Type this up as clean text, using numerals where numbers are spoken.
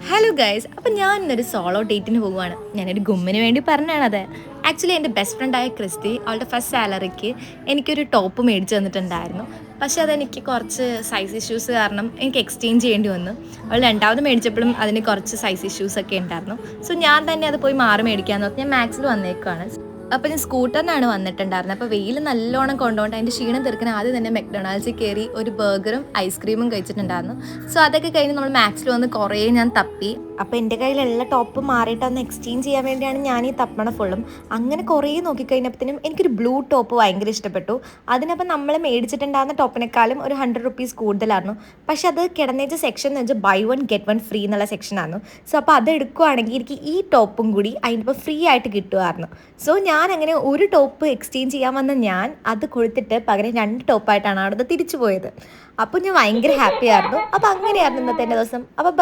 Hello guys, അപ്പം ഞാൻ ഇന്നൊരു സോളോ ഡേറ്റിന് പോവുകയാണ്. ഞാനൊരു ഗുമ്മിന് വേണ്ടി പറഞ്ഞാണത്. ആക്ച്വലി എൻ്റെ ബെസ്റ്റ് ഫ്രണ്ടായ ക്രിസ്റ്റി അവളുടെ ഫസ്റ്റ് സാലറിക്ക് എനിക്കൊരു ടോപ്പ് മേടിച്ച് തന്നിട്ടുണ്ടായിരുന്നു. പക്ഷേ അതെനിക്ക് കുറച്ച് സൈസ് ഇഷ്യൂസ് കാരണം എനിക്ക് എക്സ്ചേഞ്ച് ചെയ്യേണ്ടി വന്നു. അവൾ രണ്ടാമത് മേടിച്ചപ്പോഴും അതിന് കുറച്ച് സൈസ് ഇഷ്യൂസ് ഒക്കെ ഉണ്ടായിരുന്നു. സോ ഞാൻ തന്നെ അത് പോയി മാറി മേടിക്കാമെന്ന് പറഞ്ഞ് ഞാൻ മാക്സിൽ വന്നേക്കുവാണ്. അപ്പോൾ ഞാൻ സ്കൂട്ടറിനാണ് വന്നിട്ടുണ്ടായിരുന്നത്. അപ്പോൾ വെയിൽ നല്ലോണം കൊണ്ടുകൊണ്ട് അതിൻ്റെ ക്ഷീണം തീർക്കാൻ ആദ്യം തന്നെ മെക്ഡൊണാൾഡ്സിൽ കയറി ഒരു ബർഗറും ഐസ്ക്രീമും കഴിച്ചിട്ടുണ്ടായിരുന്നു. സോ അതൊക്കെ കഴിഞ്ഞ് നമ്മൾ മാക്സിൽ വന്ന് കുറേ ഞാൻ തപ്പി. അപ്പോൾ എൻ്റെ കയ്യിലുള്ള ടോപ്പ് മാറിയിട്ട് ഒന്ന് എക്സ്ചേഞ്ച് ചെയ്യാൻ വേണ്ടിയാണ് ഞാൻ ഈ തപ്പണ ഫുള്ളും. അങ്ങനെ കുറേ നോക്കിക്കഴിഞ്ഞപ്പോഴത്തേനും എനിക്കൊരു ബ്ലൂ ടോപ്പ് ഭയങ്കര ഇഷ്ടപ്പെട്ടു. അതിനപ്പോൾ നമ്മൾ മേടിച്ചിട്ടുണ്ടായിരുന്ന ടോപ്പിനേക്കാളും ഒരു 100 റുപ്പീസ് കൂടുതലായിരുന്നു. പക്ഷെ അത് കിടന്നേച്ച സെക്ഷൻ എന്ന് വെച്ചാൽ buy one get one free എന്നുള്ള സെക്ഷനായിരുന്നു. സോ അപ്പോൾ അത് എടുക്കുവാണെങ്കിൽ എനിക്ക് ഈ ടോപ്പും കൂടി അതിനിപ്പോൾ ഫ്രീ ആയിട്ട് കിട്ടുമായിരുന്നു. സോ ഞാൻ അങ്ങനെ ഒരു ടോപ്പ് എക്സ്ചേഞ്ച് ചെയ്യാൻ വന്ന ഞാൻ അത് കൊടുത്തിട്ട് പകരം 2 ടോപ്പായിട്ടാണ് അവിടെ തിരിച്ചു പോയത്. അപ്പോൾ ഞാൻ ഭയങ്കര ഹാപ്പി ആയിരുന്നു. അപ്പോൾ അങ്ങനെയായിരുന്നു ഇന്നത്തെ എൻ്റെ ദിവസം. അപ്പോൾ